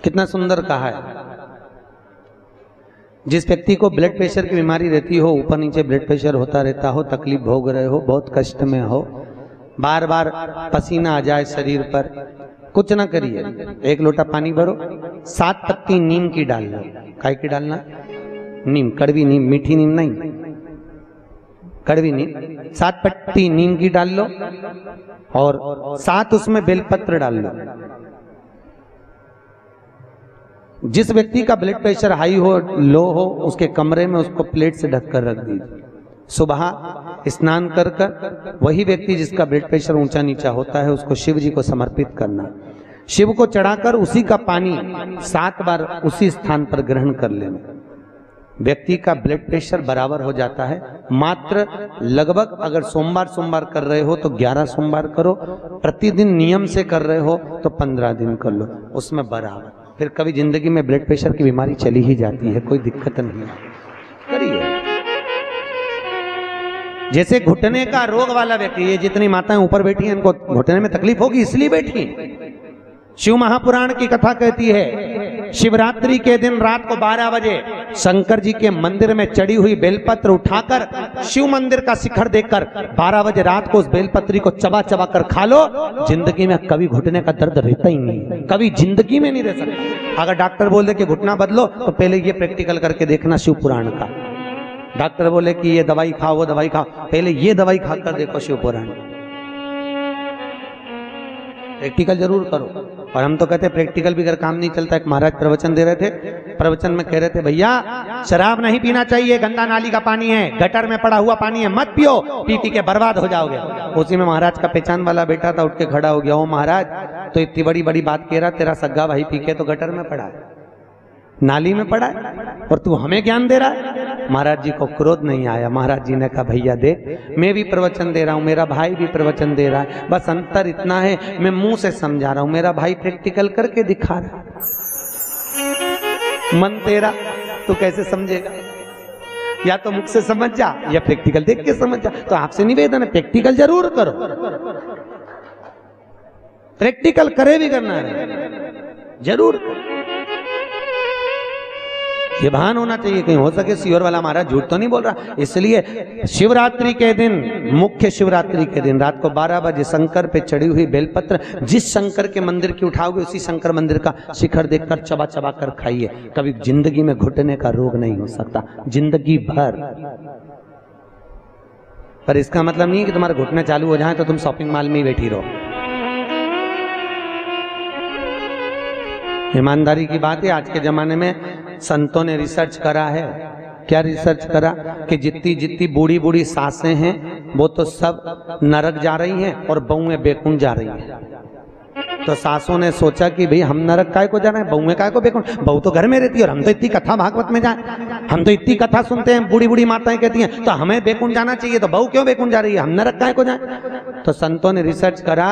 कितना सुंदर कहा है। जिस व्यक्ति को ब्लड प्रेशर की बीमारी रहती हो, ऊपर नीचे ब्लड प्रेशर होता रहता हो, तकलीफ भोग रहे हो, बहुत कष्ट में हो, बार बार पसीना आ जाए शरीर पर, कुछ ना करिए, एक लोटा पानी भरो, 7 पत्ती नीम की डाल लो। काय की डालना? नीम, कड़वी नीम, मीठी नीम नहीं, कड़वी नीम। 7 पत्ती नीम की डाल लो और 7 उसमें बेलपत्र डाल लो। जिस व्यक्ति का ब्लड प्रेशर हाई हो, लो हो, उसके कमरे में उसको प्लेट से ढककर रख दीजिए। सुबह स्नान कर कर वही व्यक्ति जिसका ब्लड प्रेशर ऊंचा नीचा होता है, उसको शिव जी को समर्पित करना। शिव को चढ़ाकर उसी का पानी 7 बार उसी स्थान पर ग्रहण कर लेना। व्यक्ति का ब्लड प्रेशर बराबर हो जाता है। मात्र लगभग अगर सोमवार कर रहे हो तो 11 सोमवार करो, प्रतिदिन नियम से कर रहे हो तो 15 दिन कर लो, उसमें बराबर। फिर कभी जिंदगी में ब्लड प्रेशर की बीमारी चली ही जाती है, कोई दिक्कत नहीं करिए। जैसे घुटने का रोग वाला व्यक्ति, ये जितनी माताएं ऊपर बैठी हैं, इनको घुटने में तकलीफ होगी इसलिए बैठी। शिव महापुराण की कथा कहती है, शिवरात्रि के दिन रात को 12 बजे शंकर जी के मंदिर में चढ़ी हुई बेलपत्र उठाकर शिव मंदिर का शिखर देखकर 12 बजे रात को उस बेलपत्री को चबा चबा कर खा लो, जिंदगी में कभी घुटने का दर्द रहता ही नहीं, कभी जिंदगी में नहीं रह सकता। अगर डॉक्टर बोल दे कि घुटना बदलो तो पहले ये प्रैक्टिकल करके देखना शिव पुराण का। डॉक्टर बोले कि ये दवाई खाओ, वो दवाई खाओ, पहले ये दवाई खाकर देखो शिव पुराण। प्रैक्टिकल जरूर करो। और हम तो कहते हैं प्रैक्टिकल भी अगर काम नहीं चलता। एक महाराज प्रवचन दे रहे थे, प्रवचन में कह रहे थे, भैया शराब नहीं पीना चाहिए, गंदा नाली का पानी है, गटर में पड़ा हुआ पानी है, मत पियो, पी पी के बर्बाद हो जाओगे। उसी में महाराज का पहचान वाला बेटा था, उठ के खड़ा हो गया, ओ महाराज तो इतनी बड़ी बड़ी बात कह रहा, तेरा सग्गा भाई पी के तो गटर में पड़ा है, नाली में पड़ा है, और तू हमें ज्ञान दे रहा है। महाराज जी को क्रोध नहीं आया। महाराज जी ने कहा, भैया देख, मैं भी प्रवचन दे रहा हूँ, मेरा भाई भी प्रवचन दे रहा है, बस अंतर इतना है मैं मुंह से समझा रहा हूँ, मेरा भाई प्रैक्टिकल करके दिखा रहा है। मन तेरा, तू कैसे समझेगा? या तो मुख से समझ जा या प्रैक्टिकल देख के समझ जा। तो आपसे निवेदन है, प्रैक्टिकल जरूर करो, प्रैक्टिकल करे भी करना है जरूर। ये भान होना चाहिए, कहीं हो सके सियोर वाला महाराज झूठ तो नहीं बोल रहा। इसलिए शिवरात्रि के दिन, मुख्य शिवरात्रि के दिन रात को 12 बजे शंकर पे चढ़ी हुई बेलपत्र, जिस शंकर के मंदिर की उठाओगे उसी शंकर मंदिर का शिखर देखकर चबा चबा कर खाइए। कभी जिंदगी में घुटने का रोग नहीं हो सकता, जिंदगी भर। पर इसका मतलब नहीं है कि तुम्हारे घुटने चालू हो जाए तो तुम शॉपिंग मॉल में ही बैठी रहो। ईमानदारी की बात है, आज के जमाने में संतों ने रिसर्च करा है। क्या रिसर्च करा? कि जितनी जितनी बूढ़ी बूढ़ी सासें हैं वो तो सब नरक जा रही हैं और बहुएं बेकुंठ जा रही हैं। तो सासों ने सोचा कि भाई हम नरक काय को जाना है, बहुएं काय को बेकुंठ? बहू तो घर में रहती है और हम तो इतनी कथा भागवत में जाए, हम तो इतनी कथा सुनते हैं, बूढ़ी बूढ़ी माताएं कहती हैं, तो हमें बेकुंठ जाना चाहिए, तो बहू क्यों बेकुंठ जा रही है, हम नरक काय को जाए? तो संतों ने रिसर्च करा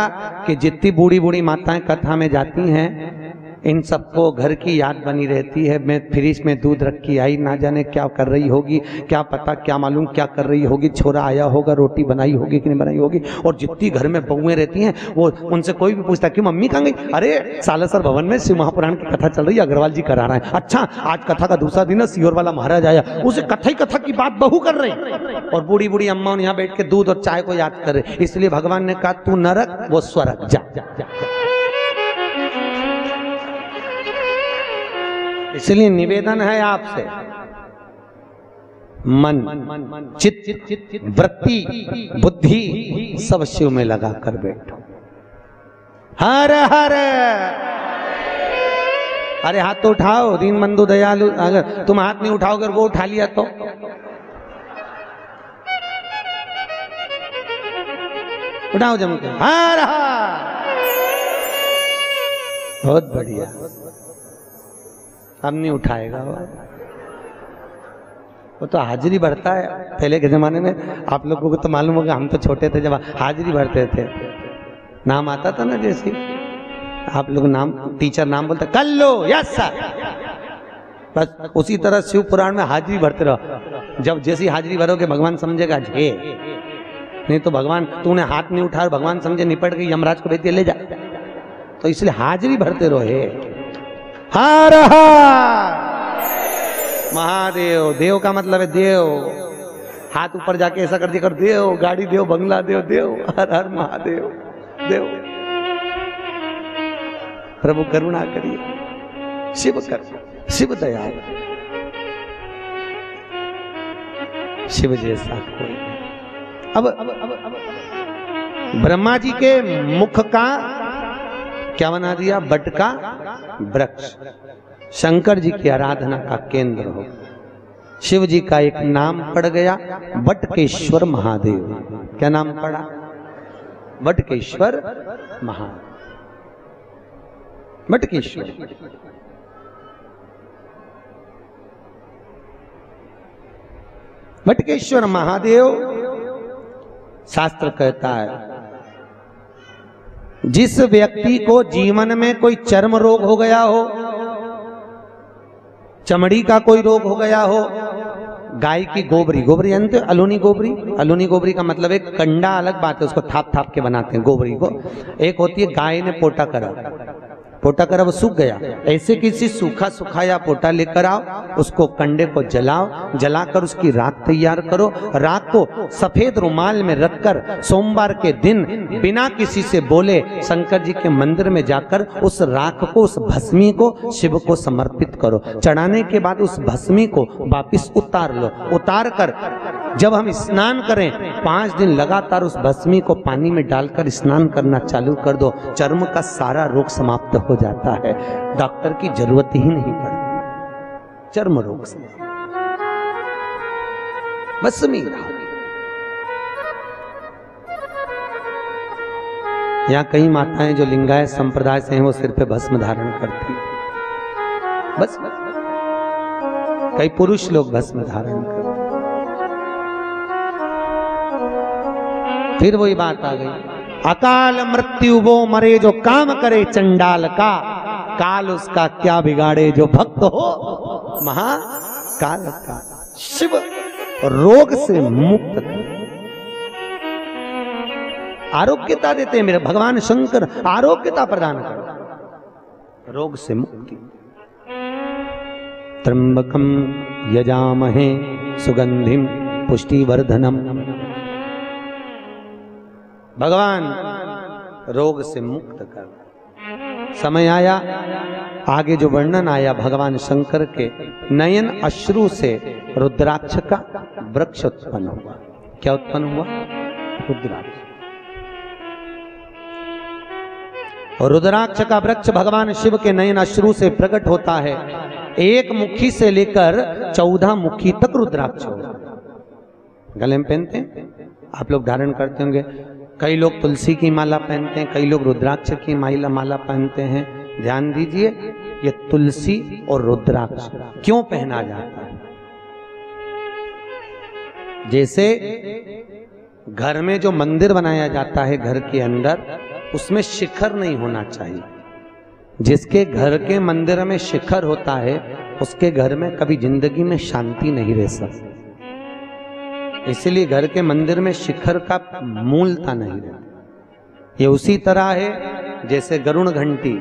कि जितनी बूढ़ी बूढ़ी माताएं कथा में जाती हैं, इन सबको घर की याद बनी रहती है। मैं फ्रिज में दूध रख के आई, ना जाने क्या कर रही होगी, क्या पता, क्या मालूम क्या कर रही होगी, छोरा आया होगा, रोटी बनाई होगी कि नहीं बनाई होगी। और जितनी घर में बहुएं रहती हैं, वो उनसे कोई भी पूछता कि मम्मी कहाँ गई? अरे सालेसर भवन में शिव महापुराण की कथा चल रही है, अग्रवाल जी करा रहे हैं। अच्छा, आज कथा का दूसरा दिन है, सियोर वाला महाराज आया, उसे कथा की बात बहू कर रही, और बूढ़ी बूढ़ी अम्मा यहाँ बैठ के दूध और चाय को याद कर रहे। इसलिए भगवान ने कहा, तू नरक वो स्वर्ग जा। इसलिए निवेदन है आपसे, मन, चित्त, वृत्ति, बुद्धि सब शिव में लगा कर बैठो। हर हर। अरे हाथ तो उठाओ, दीनबंधु दयालु। अगर तुम हाथ नहीं उठाओगे, वो उठा लिया तो उठाओ जम के। हर हर। बहुत बढ़िया। हम नहीं उठाएगा वो तो हाजिरी भरता है। पहले के जमाने में आप लोगों को तो मालूम होगा, हम तो छोटे थे जब हाजिरी भरते थे, नाम आता था ना, जैसे आप लोग नाम, टीचर नाम बोलते, कर लो, यस सर, बस उसी तरह शिव पुराण में हाजिरी भरते रहो। जब जैसी हाजिरी भरोगे भगवान समझेगा झे, नहीं तो भगवान, तूने हाथ नहीं उठा, भगवान समझे निपट गई, यमराज को भेज दिया ले जा। तो इसलिए हाजिरी भरते रहो। हर हर महादेव। देव का मतलब है देव। हाथ ऊपर जाके ऐसा कर दिया कर, देव गाड़ी देव बंगला देव, देव हर हर महादेव देव। प्रभु करुणा करिए, शिव कर, शिव दयाल, शिव जैसा कोई नहीं। अब ब्रह्मा जी के मुख का क्या बना दिया? बट का वृक्ष। शंकर जी की आराधना का केंद्र हो। शिव जी का एक नाम पड़ गया, बटकेश्वर महादेव। क्या नाम पड़ा? बटकेश्वर महादेव। बटकेश्वर बटकेश्वर महादेव। शास्त्र कहता है जिस व्यक्ति को जीवन में कोई चर्म रोग हो गया हो, चमड़ी का कोई रोग हो गया हो, गाय की गोबरी, गोबरी जानते हो? अलूनी गोबरी। अलूनी गोबरी का मतलब एक कंडा अलग बात है, उसको थाप थाप के बनाते हैं गोबरी को। एक होती है गाय ने पोटा करा, पोटा करा वो सूख गया, ऐसे किसी सूखा सुखाया पोटा लेकर आओ, उसको कंडे को जलाओ, जलाकर उसकी राख तैयार करो। राख को सफेद रुमाल में रखकर सोमवार के दिन बिना किसी से बोले शंकर जी के मंदिर में जाकर उस राख को, उस भस्मी को शिव को समर्पित करो। चढ़ाने के बाद उस भस्मी को वापिस उतार लो। उतार कर जब हम स्नान करें 5 दिन लगातार उस भस्मी को पानी में डालकर स्नान करना चालू कर दो, चर्म का सारा रोग समाप्त हो जाता है। डॉक्टर की जरूरत ही नहीं पड़ती चर्म रोग से। भस्मी यहाँ कई माताएं जो लिंगायत संप्रदाय से हैं वो सिर पे भस्म धारण करती है। बस कई पुरुष लोग भस्म धारण करते। फिर वही बात आ गई, अकाल मृत्यु वो मरे जो काम करे चंडाल का, काल उसका क्या बिगाड़े जो भक्त हो महाकाल का। शिव रोग से मुक्त आरोग्यता देते हैं। मेरे भगवान शंकर आरोग्यता प्रदान करते, रोग से मुक्ति। त्र्यंबकम यजामहे सुगंधिम पुष्टिवर्धनम। भगवान रोग से मुक्त कर। समय आया, आगे जो वर्णन आया भगवान शंकर के नयन अश्रु से रुद्राक्ष का वृक्ष उत्पन्न हुआ। क्या उत्पन्न हुआ? रुद्राक्ष। और रुद्राक्ष का वृक्ष भगवान शिव के नयन अश्रु से प्रकट होता है। एक मुखी से लेकर 14 मुखी तक रुद्राक्ष होगा। गले में पहनते हैं, आप लोग धारण करते होंगे। कई लोग तुलसी की माला पहनते हैं, कई लोग रुद्राक्ष की माला पहनते हैं। ध्यान दीजिए, ये तुलसी और रुद्राक्ष क्यों पहना जाता है? जैसे घर में जो मंदिर बनाया जाता है घर के अंदर, उसमें शिखर नहीं होना चाहिए। जिसके घर के मंदिर में शिखर होता है उसके घर में कभी जिंदगी में शांति नहीं रह सकती। इसलिए घर के मंदिर में शिखर का मूलता नहीं रहती। ये उसी तरह है जैसे गरुण घंटी।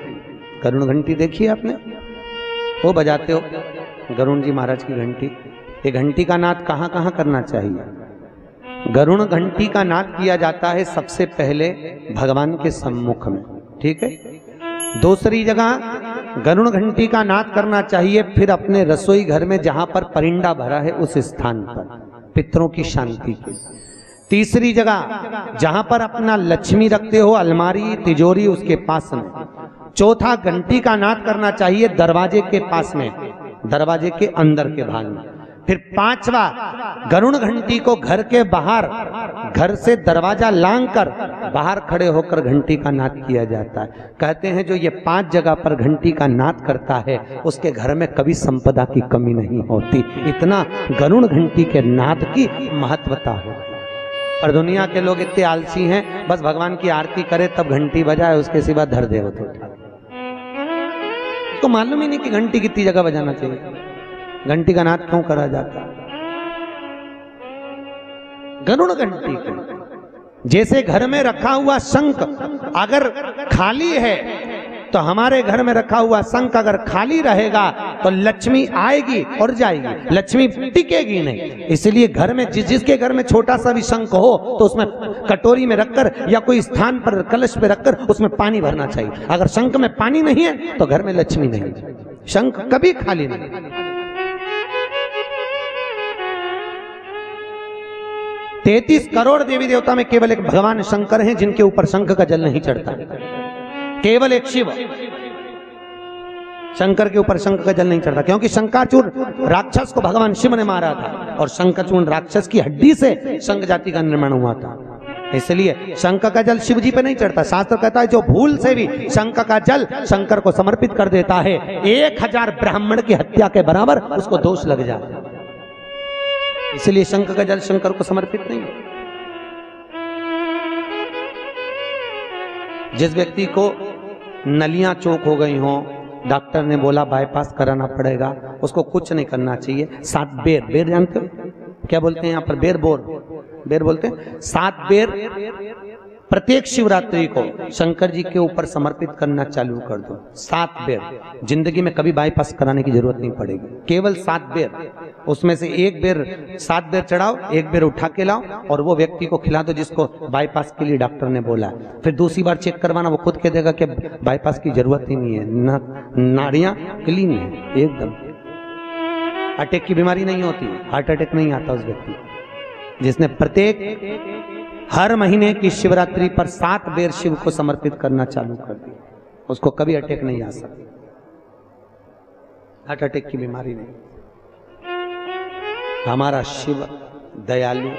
गरुण घंटी देखी है आपने? वो बजाते हो गरुण जी महाराज की घंटी। ये घंटी का नाद कहाँ कहाँ करना चाहिए? गरुण घंटी का नाद किया जाता है सबसे पहले भगवान के सम्मुख में, ठीक है। दूसरी जगह गरुण घंटी का नाद करना चाहिए फिर अपने रसोई घर में जहां पर परिंदा भरा है उस स्थान पर, पितरों की शांति के। तीसरी जगह जहां पर अपना लक्ष्मी रखते हो, अलमारी तिजोरी उसके पास में। चौथा घंटी का नाद करना चाहिए दरवाजे के पास में, दरवाजे के अंदर के भाग में। फिर पांचवा गरुण घंटी को घर के बाहर, घर से दरवाजा लांग कर बाहर खड़े होकर घंटी का नाद किया जाता है। कहते हैं जो ये 5 जगह पर घंटी का नाद करता है उसके घर में कभी संपदा की कमी नहीं होती। इतना गरुण घंटी के नाद की महत्वता है। और दुनिया के लोग इतने आलसी हैं, बस भगवान की आरती करे तब घंटी बजाए, उसके सिवा धर दे होते। उसको मालूम ही नहीं कि घंटी कितनी जगह बजाना चाहिए, घंटी का नाद क्यों करा जाता। गरुण घंटी के जैसे घर में रखा हुआ शंख अगर खाली है तो हमारे घर में रखा हुआ शंख अगर खाली रहेगा तो लक्ष्मी आएगी और जाएगी, लक्ष्मी टिकेगी नहीं। इसलिए घर में जिसके घर में छोटा सा भी शंख हो तो उसमें कटोरी में रखकर या कोई स्थान पर कलश पे रखकर उसमें पानी भरना चाहिए। अगर शंख में पानी नहीं है तो घर में लक्ष्मी नहीं, शंख कभी खाली नहीं। 33 करोड़ देवी देवता में केवल एक भगवान शंकर हैं जिनके ऊपर शंख का जल नहीं चढ़ता, केवल एक शिव शंकर के ऊपर शंख का जल नहीं चढ़ता, क्योंकि शंकाचूर राक्षस को भगवान शिव ने मारा था और शंकाचूर राक्षस की हड्डी से शंख जाति का निर्माण हुआ था, इसलिए शंख का जल शिव जी पे नहीं चढ़ता। शास्त्र कहता है जो भूल से भी शंख का जल शंकर को समर्पित कर देता है 1000 ब्राह्मण की हत्या के बराबर उसको दोष लग जाता है, इसलिए शंख का जल शंकर को समर्पित नहीं। जिस व्यक्ति को नलियां चौक हो गई हों, डॉक्टर ने बोला बाईपास कराना पड़ेगा, उसको कुछ नहीं करना चाहिए। 7 बेर, बेर जानते हो क्या बोलते हैं यहाँ पर? बेर, बेर बोलते हैं। 7 बेर प्रत्येक शिवरात्रि को शंकर जी के ऊपर समर्पित करना चालू कर दो। 7 बेर, जिंदगी में कभी बाईपास कराने की जरूरत नहीं पड़ेगी, केवल 7 बेर। उसमें से 1 बेर 7 बेर चढ़ाओ, 1 बेर उठा के लाओ और वो व्यक्ति को खिला दो जिसको बाईपास के लिए डॉक्टर ने बोला। फिर दूसरी बार चेक करवाना, वो खुद कह देगा कि बाईपास की जरूरत ही नहीं है, नाड़ियां क्लीन है एकदम, अटैक की बीमारी नहीं होती, हार्ट अटैक नहीं आता उस व्यक्ति जिसने प्रत्येक हर महीने की शिवरात्रि पर 7 बेर शिव को समर्पित करना चालू कर दिया, उसको कभी अटैक नहीं आ सकती, हार्ट अटैक की बीमारी नहीं। हमारा शिव दयालु